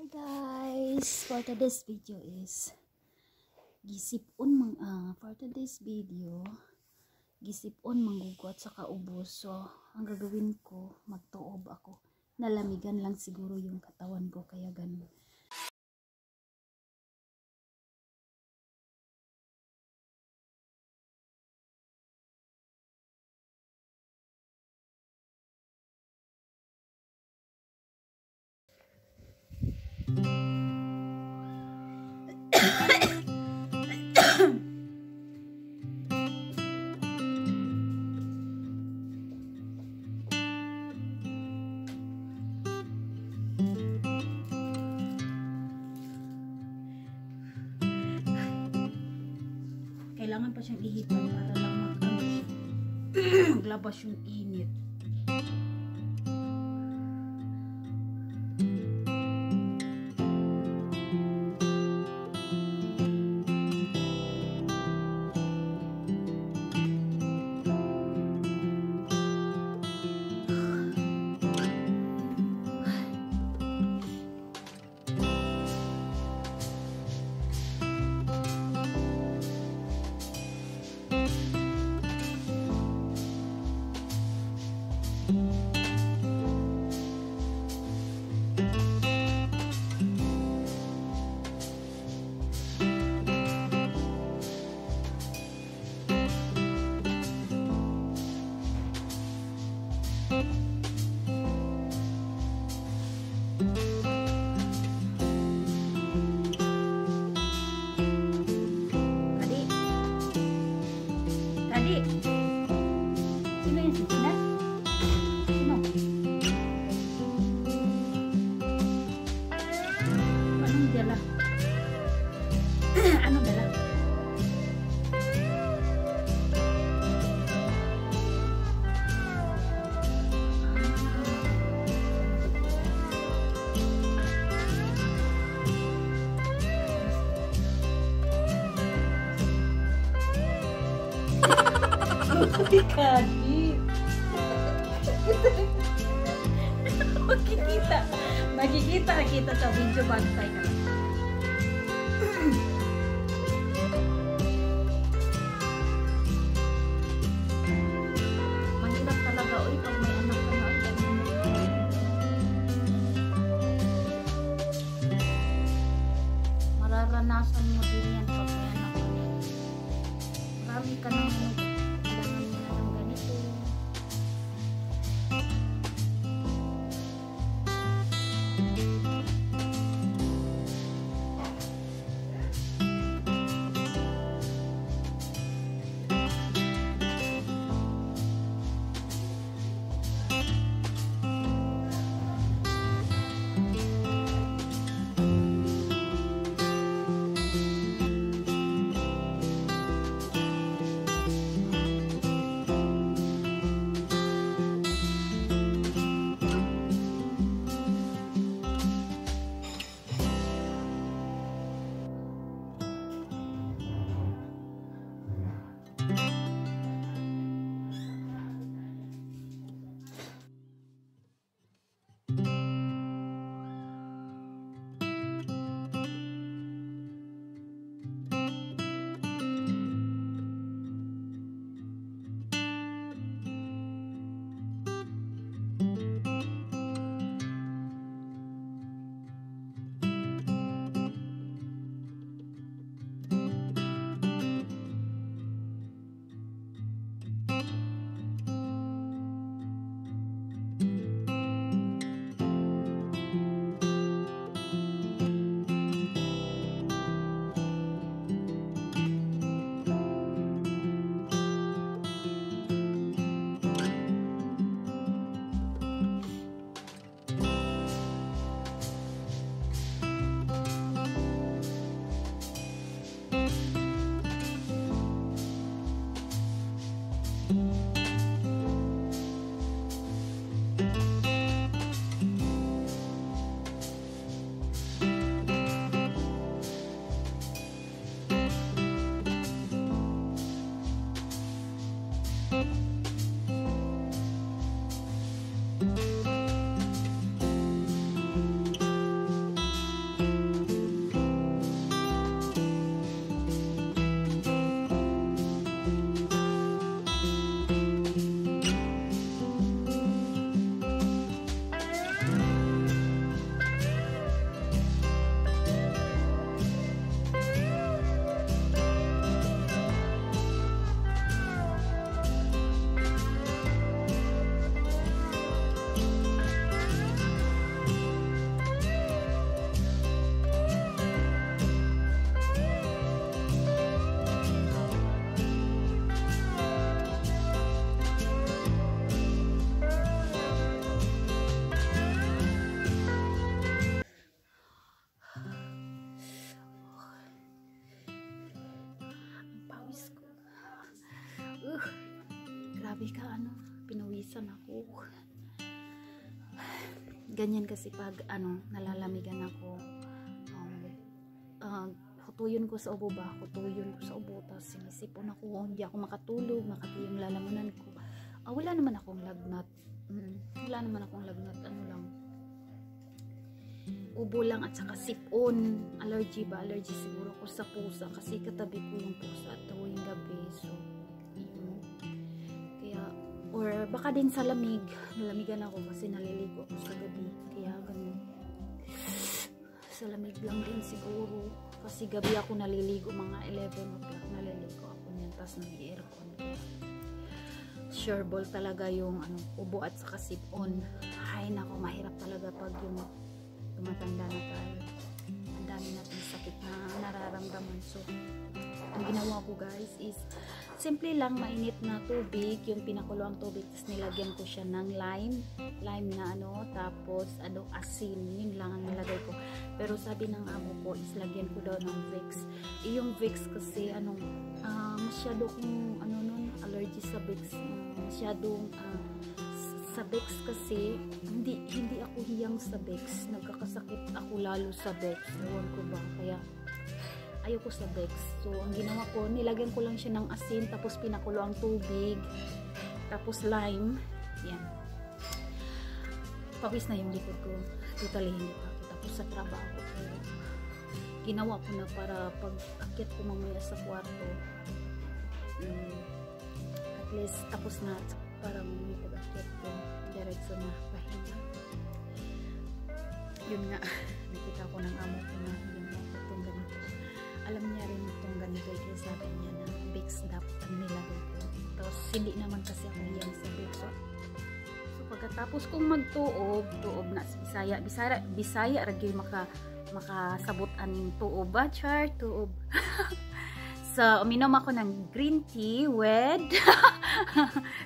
Hi guys, for today's video is gisipon manggugot sa kaubos. So ang gagawin ko, magtuob ako. Nalamigan lang siguro yung katawan ko, kaya ganun. Kailangan pa siyang ihipan para lang maglabas yung init. Sino yung sisinas? Sino? Anong dala? Anong dala? Kadi. Makikita kita sa video, bantay ka lang. Mahirap talaga pag may anak ka na. Mararanasan mo din yan pag may anak ka na. Marami ka nang grabe ka, ano, pinawisan ako. Ganyan kasi pag, ano, nalalamigan ako. Hutuyon ko sa ubo ba? Hutuyon ko sa ubo, tapos sinisipon ako, hindi ako makatulog, makati yung lalamunan ko. Wala naman akong lagnat. Wala naman akong lagnat, ano lang. Ubo lang at saka sipon. Allergy ba? Allergy siguro ko sa pusa kasi katabi ko yung pusa at tuwing gabi. So, yun. Kaya, or baka din sa lamig. Nalamigan ako kasi naliligo ako sa gabi. Kaya ganun. Sa lamig lang din siguro. Kasi gabi ako naliligo, mga 11 o'clock naliligo ako niyan. Tapos nag-aircon. Sure ball talaga yung ano, ubo at saka sipon. Ay nako, mahirap talaga pag yung tumatanda na tayo. Ang dami natin sakit na nararamdaman. So, ang ginawa ko guys is simple lang, mainit na tubig, yung pinakulo ang tubig, tapos nilagyan ko siya ng lime na ano, tapos ano, asin, yun lang ang nilagay ko. Pero sabi ng amo ko is lagyan ko daw ng Vicks. Yung Vicks kasi ano, masyado kong ano nun, allergy sa Vicks, masyadong sa Vicks kasi hindi ako hiyang sa Vicks, nagkakasakit ako lalo sa Vicks, ewan ko ba, kaya ayoko sa Vicks. So ang ginawa ko, nilagyan ko lang siya ng asin, tapos pinakulo ang tubig, tapos lime, yan. Pawis na yung likod ko, totally hindi pa ako tapos sa trabaho, pero ginawa ko na para pag akyat ko mamaya sa kwarto, at least tapos na, parang may pag-akyat ko diretso na pahinga. Yun nga, nakita ko ng amo ko na yun nga, itong ganito. Alam niya rin itong ganito, kaya sabi niya na Vicks dapat ang nilagay ko. Tapos hindi naman kasi ako hiyang sa Vicks. So pagkatapos kong magtuob na sa Bisaya ragi makasabot aning tuob ba, char tuob. So uminom ako ng green tea with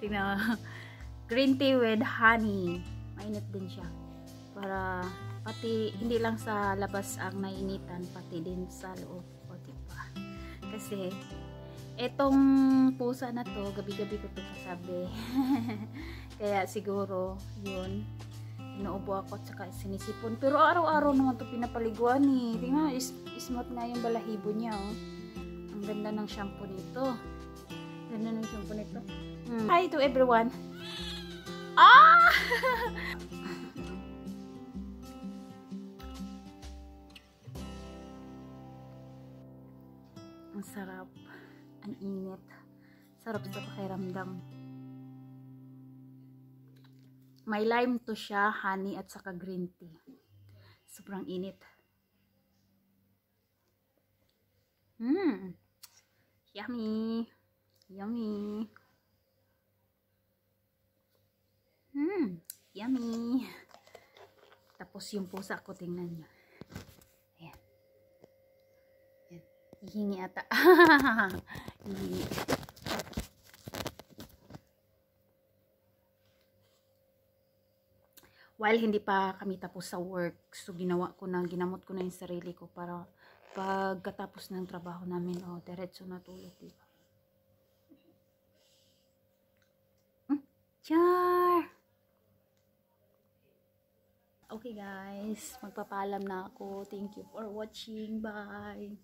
tingnan, green tea with honey. Mainit din siya. Para pati hindi lang sa labas ang nainitan, pati din sa loob. O diba? Kasi etong pusa na to, gabi-gabi ko ito kasabi. Kaya siguro yun, inuubo ako at saka sinisipon. Pero araw-araw naman ito pinapaliguan eh. Tingnan, smooth na yung balahibo niya. Oh. Ang ganda ng shampoo nito. Ganda ng shampoo nito. Hi to everyone. Ang sarap. Ang init. Sarap sa pakiramdam. May lime to siya, honey at saka green tea. Sobrang init. Yummy. Yummy. Yummy. Tapos yung pusa ko, tingnan nyo. Ayan. Ayan. Hihingi ata. Hihingi. While hindi pa kami tapos sa work, so ginamot ko na yung sarili ko para pagkatapos ng trabaho namin, diretso na tulog, diba? Char! Okay guys, magpapaalam na ako. Thank you for watching. Bye!